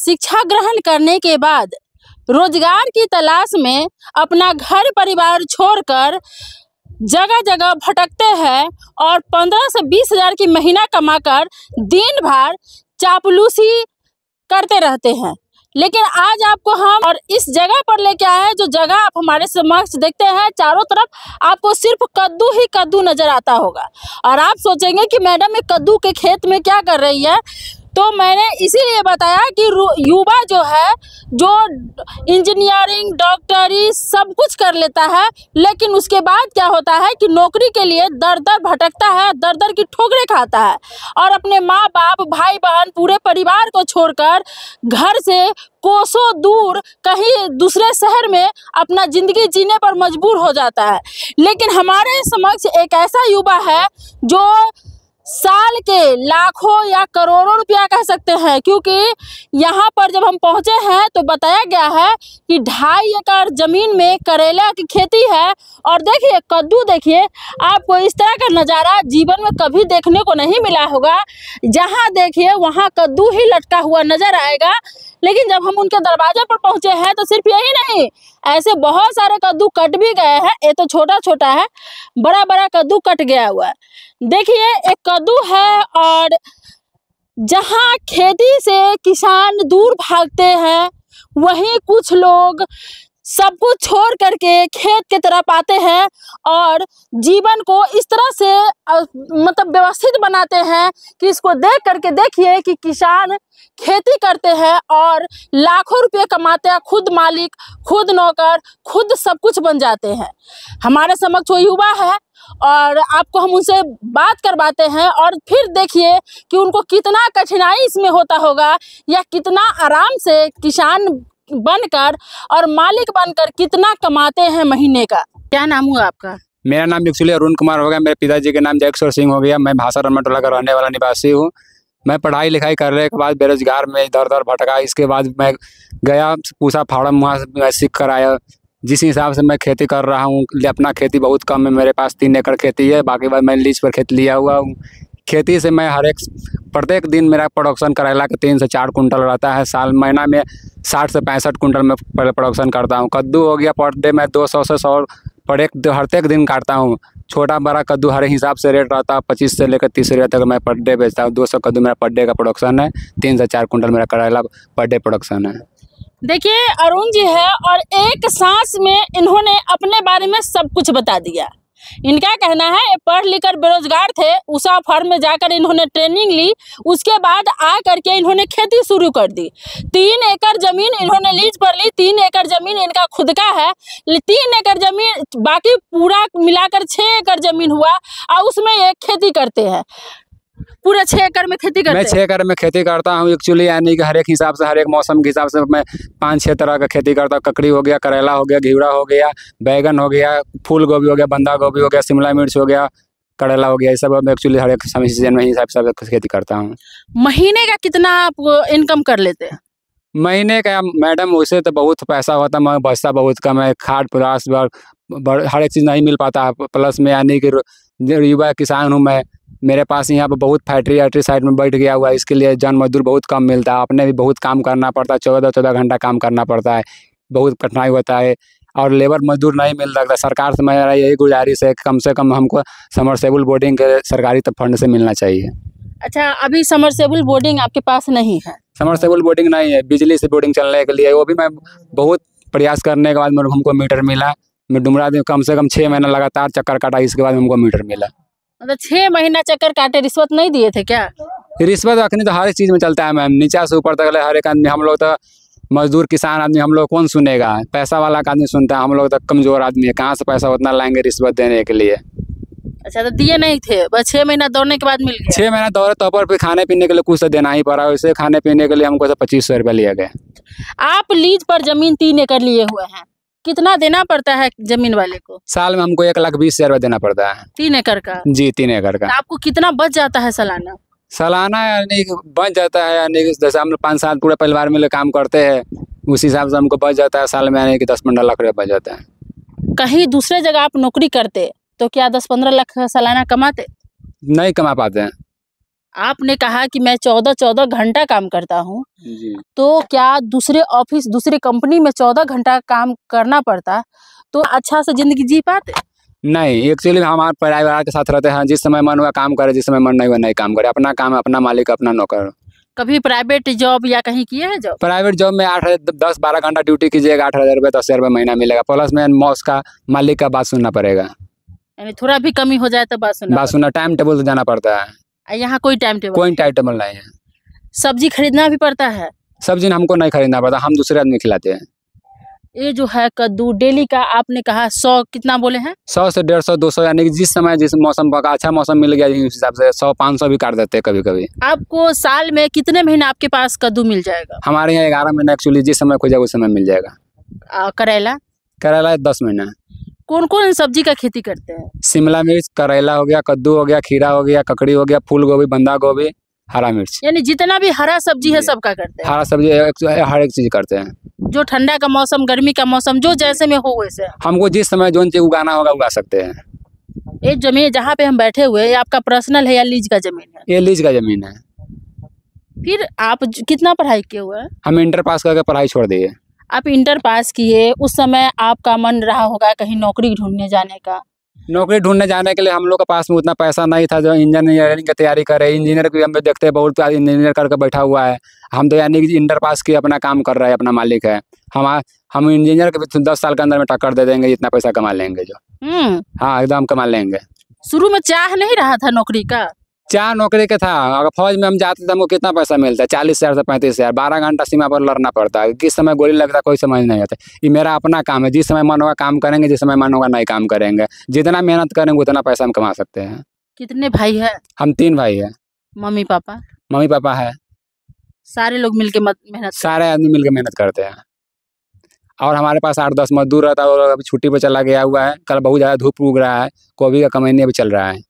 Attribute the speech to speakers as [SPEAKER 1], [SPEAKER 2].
[SPEAKER 1] शिक्षा ग्रहण करने के बाद रोजगार की तलाश में अपना घर परिवार छोड़कर जगह जगह भटकते हैं और 15 से 20 हज़ार की महीना कमाकर दिन भर चापलूसी करते रहते हैं। लेकिन आज आपको हम और इस जगह पर लेके आए हैं, जो जगह आप हमारे समक्ष देखते हैं, चारों तरफ आपको सिर्फ कद्दू ही कद्दू नजर आता होगा और आप सोचेंगे कि मैडम ये कद्दू के खेत में क्या कर रही है। तो मैंने इसीलिए बताया कि युवा जो है, जो इंजीनियरिंग डॉक्टरी सब कुछ कर लेता है, लेकिन उसके बाद क्या होता है कि नौकरी के लिए दर दर भटकता है, दर दर की ठोकरें खाता है और अपने माँ बाप भाई बहन पूरे परिवार को छोड़कर घर से कोसों दूर कहीं दूसरे शहर में अपना ज़िंदगी जीने पर मजबूर हो जाता है। लेकिन हमारे समक्ष एक ऐसा युवा है जो साल के लाखों या करोड़ों रुपया कह सकते हैं, क्योंकि यहाँ पर जब हम पहुँचे हैं तो बताया गया है कि 2.5 एकड़ ज़मीन में करेला की खेती है। और देखिए कद्दू, देखिए आपको इस तरह का नज़ारा जीवन में कभी देखने को नहीं मिला होगा। जहाँ देखिए वहाँ कद्दू ही लटका हुआ नज़र आएगा। लेकिन जब हम उनके दरवाजे पर पहुँचे हैं तो सिर्फ यही नहीं, ऐसे बहुत सारे कद्दू कट भी गए हैं। ये तो छोटा छोटा है, बड़ा बड़ा कद्दू कट गया हुआ है। देखिए एक कद्दू है और जहाँ खेती से किसान दूर भागते हैं, वहीं कुछ लोग सब कुछ छोड़ करके खेत की तरफ आते हैं और जीवन को इस तरह से मतलब व्यवस्थित बनाते हैं कि इसको देख करके देखिए कि किसान खेती करते हैं और लाखों रुपए कमाते हैं, खुद मालिक, खुद नौकर, खुद सब कुछ बन जाते हैं। हमारे समक्ष वो युवा है और आपको हम उनसे बात करवाते हैं और फिर देखिए कि उनको कितना कठिनाई इसमें होता होगा या कितना आराम से किसान बनकर और मालिक बनकर कितना कमाते हैं महीने का। क्या नाम हुआ आपका?
[SPEAKER 2] मेरा नाम एक्चुअली अरुण कुमार हो गया। मेरे पिताजी के नाम जयकिशोर सिंह हो गया। मैं भाषा रमटोला का रहने वाला निवासी हूँ। मैं पढ़ाई लिखाई करने के बाद बेरोजगार में इधर उधर भटका। इसके बाद मैं गया पूसा फार्म, वहाँ से मैं सीख कर आया। जिस हिसाब से मैं खेती कर रहा हूँ, अपना खेती बहुत कम है, मेरे पास 3 एकड़ खेती है, बाकी बाद मैं लीज पर खेत लिया हुआ हूँ। खेती से मैं प्रत्येक दिन मेरा प्रोडक्शन करेला का 3 से 4 कुंटल रहता है। साल महीना में 60 से 65 कुंटल में प्रोडक्शन करता हूँ। कद्दू हो गया पर डे मैं 200 से 100 हर दिन काटता हूँ। छोटा बड़ा कद्दू हर हिसाब से रेट रहता है। 25 से लेकर 30 रुपये तक मैं पर डे बेचता हूँ। 200 कद्दू मेरा पर डे का प्रोडक्शन है। 3 से 4 कुंटल मेरा करेला पर डे प्रोडक्शन है।
[SPEAKER 1] देखिए अरुण जी है और एक सांस में इन्होंने अपने बारे में सब कुछ बता दिया। इनका कहना है पढ़ लिख कर बेरोजगार थे, उषा फार्म में जाकर इन्होंने ट्रेनिंग ली, उसके बाद आ करके इन्होंने खेती शुरू कर दी। 3 एकड़ जमीन इन्होंने लीज पर ली। 3 एकड़ जमीन इनका खुद का है। 3 एकड़ जमीन, बाकी पूरा मिलाकर 6 एकड़ जमीन हुआ और उसमें ये खेती करते हैं। पूरा 6 एकड़ में खेती करते हैं।
[SPEAKER 2] मैं 6 एकड़ में खेती करता हूँ एक्चुअली, यानी कि हर एक हिसाब से, हर एक मौसम के हिसाब से मैं 5-6 तरह का खेती करता हूँ। ककड़ी हो गया, करेला हो गया, घिवड़ा हो गया, बैगन हो गया, फूल गोभी हो गया, बंदा गोभी हो गया, शिमला मिर्च हो गया, करेला हो गया। ये सब मैं एक्चुअली हर एक समय सीजन में हिसाब से खेती करता हूँ।
[SPEAKER 1] महीने का कितना आप इनकम कर लेते हैं?
[SPEAKER 2] महीने का मैडम वैसे तो बहुत पैसा होता है, बचता बहुत कम है। खाद प्लस हर एक चीज़ नहीं मिल पाता, प्लस में यानी कि युवा किसान हूँ मैं। मेरे पास यहाँ पर बहुत फैक्ट्री साइड में बैठ गया हुआ है, इसके लिए जन मजदूर बहुत कम मिलता है। अपने भी बहुत काम करना पड़ता है, 14-14 घंटा काम करना पड़ता है, बहुत कठिनाई होता है और लेबर मजदूर नहीं मिल सकता। सरकार से मेरा यही गुजारिश है कम से कम हमको समरसेबुल बोर्डिंग के सरकारी फंड से मिलना चाहिए।
[SPEAKER 1] अच्छा, अभी समरसेबुल बोर्डिंग आपके पास नहीं है?
[SPEAKER 2] समरसेबुल बोर्डिंग नहीं है, बिजली से बोर्डिंग चलने के लिए, वो भी मैं बहुत प्रयास करने के बाद हमको मीटर मिला। मैं डुमरा दिन कम से कम 6 महीना लगातार चक्कर काटा, इसके बाद हमको मीटर मिला।
[SPEAKER 1] मतलब 6 महीना चक्कर काटे, रिश्वत नहीं दिए थे क्या?
[SPEAKER 2] रिश्वत रखनी तो हर चीज़ में चलता है मैम, नीचा से ऊपर तक हर एक आदमी। हम लोग तो मजदूर किसान आदमी, हम लोग कौन सुनेगा? पैसा वाला का आदमी सुनता है, हम लोग तो कमज़ोर आदमी है, कहाँ से पैसा उतना लाएंगे रिश्वत देने के लिए।
[SPEAKER 1] अच्छा, तो दिए नहीं थे, बस 6 महीना दौड़ने के बाद मिल गया?
[SPEAKER 2] 6 महीना दौरे तो पर खाने पीने के लिए कुछ तो देना ही पड़ा। वैसे खाने पीने के लिए हमको तो 2500 रुपये लिया गया।
[SPEAKER 1] आप लीज पर जमीन 3 एकड़ लिए हुए हैं, कितना देना पड़ता है जमीन वाले को?
[SPEAKER 2] साल में हमको 1,20,000 रुपये देना पड़ता है।
[SPEAKER 1] 3 एकड़ का?
[SPEAKER 2] जी, 3 एकड़ का।
[SPEAKER 1] तो आपको कितना बच जाता है सालाना?
[SPEAKER 2] सालाना यानी बच जाता है, यानी कि जैसे हम 5 साल पूरे परिवार मिले काम करते हैं, उस हिसाब से हमको बच जाता है साल में, यानी कि 10-15 लाख रुपये बच जाता है।
[SPEAKER 1] कहीं दूसरे जगह आप नौकरी करते तो क्या 10-15 लाख सालाना कमाते?
[SPEAKER 2] नहीं कमा पाते हैं।
[SPEAKER 1] आपने कहा कि मैं 14 घंटा काम करता हूँ,
[SPEAKER 2] जी।
[SPEAKER 1] तो क्या दूसरे ऑफिस दूसरे कंपनी में 14 घंटा काम करना पड़ता तो अच्छा से जिंदगी जी पाते?
[SPEAKER 2] नहीं, एक्चुअली हमारे परिवार के साथ रहते हैं, जिस समय मन हुआ काम करे, जिस समय मन नहीं हुआ नहीं काम करे, अपना काम है, अपना मालिक, अपना नौकर।
[SPEAKER 1] कभी प्राइवेट जॉब या कहीं किए हैं जॉब?
[SPEAKER 2] प्राइवेट जॉब में 10-12 घंटा ड्यूटी कीजिएगा, 8,000 रुपये 10,000 रुपये महीना मिलेगा, प्लस में मॉस का मालिक का बात सुनना पड़ेगा।
[SPEAKER 1] यानी थोड़ा भी कमी हो जाए तो बात
[SPEAKER 2] बात सुनना, टाइम टेबल से जाना पड़ता है।
[SPEAKER 1] यहाँ कोई टाइम टेबल?
[SPEAKER 2] कोई टाइम टेबल नहीं है।
[SPEAKER 1] सब्जी खरीदना भी पड़ता है?
[SPEAKER 2] सब्जी हमको नहीं खरीदना पड़ता, हम दूसरे आदमी खिलाते हैं।
[SPEAKER 1] ये जो है कद्दू डेली का आपने कहा 100 कितना बोले हैं?
[SPEAKER 2] 100 से 150, 200, यानी कि जिस समय जिस मौसम का अच्छा मौसम मिल गया, जिस हिसाब से 100-500 भी काट देते हैं कभी कभी।
[SPEAKER 1] आपको साल में कितने महीने आपके पास कद्दू मिल जाएगा?
[SPEAKER 2] हमारे यहाँ 11 महीना, एक्चुअली जिस समय खोजा उस समय मिल जाएगा।
[SPEAKER 1] करेला?
[SPEAKER 2] करेला 10 महीना।
[SPEAKER 1] कौन कौन सब्जी का खेती करते हैं?
[SPEAKER 2] शिमला मिर्च, करेला हो गया, कद्दू हो गया, खीरा हो गया, ककड़ी हो गया, फूल गोभी, बंदा गोभी, हरा मिर्च।
[SPEAKER 1] यानी जितना भी हरा सब्जी है सबका करते हैं?
[SPEAKER 2] हरा सब्जी हर एक चीज करते हैं।
[SPEAKER 1] जो ठंडा का मौसम, गर्मी का मौसम, जो जैसे में हो वैसे
[SPEAKER 2] हमको जिस समय जो चीज उगाना होगा उगा सकते हैं।
[SPEAKER 1] ये जमीन जहाँ पे हम बैठे हुए हैं, ये आपका पर्सनल है या लीज का जमीन है?
[SPEAKER 2] ये लीज का जमीन है।
[SPEAKER 1] फिर आप कितना पढ़ाई किए हुए हैं?
[SPEAKER 2] हम इंटर पास करके पढ़ाई छोड़ दिए।
[SPEAKER 1] आप इंटर पास किए, उस समय आपका मन रहा होगा कहीं नौकरी ढूंढने जाने का?
[SPEAKER 2] नौकरी ढूंढने जाने के लिए हम लोग के पास में उतना पैसा नहीं था जो इंजीनियरिंग की तैयारी करे। इंजीनियर भी हम देखते हैं, बहुत इंजीनियर करके बैठा हुआ है। हम तो यानी कि इंटर पास किए, अपना काम कर रहे हैं, अपना मालिक है। हम इंजीनियर के भी 10 साल के अंदर में टक्कर दे देंगे, इतना पैसा कमा लेंगे जो। हाँ, एकदम कमा लेंगे।
[SPEAKER 1] शुरू में चाह नहीं रहा था नौकरी का?
[SPEAKER 2] चाह नौकरी का था। अगर फौज में हम जाते थे हमको कितना पैसा मिलता है? 40,000 से 35,000। 12 घंटा सीमा पर लड़ना पड़ता है, किस समय गोली लगता है कोई समझ नहीं आता। ये मेरा अपना काम है, जिस समय मन होगा काम करेंगे, जिस समय मन होगा नहीं काम करेंगे। जितना मेहनत करेंगे उतना पैसा हम कमा सकते हैं।
[SPEAKER 1] कितने भाई है?
[SPEAKER 2] हम 3 भाई हैं।
[SPEAKER 1] Mummy papa?
[SPEAKER 2] मम्मी पापा है।
[SPEAKER 1] सारे लोग मिलके मेहनत?
[SPEAKER 2] सारे आदमी मिलकर मेहनत करते हैं। और हमारे पास 8-10 मजदूर रहता है, और अभी छुट्टी पर चला गया हुआ है। कल बहुत ज़्यादा धूप उग रहा है, गोभी का कमैनी अभी चल रहा है।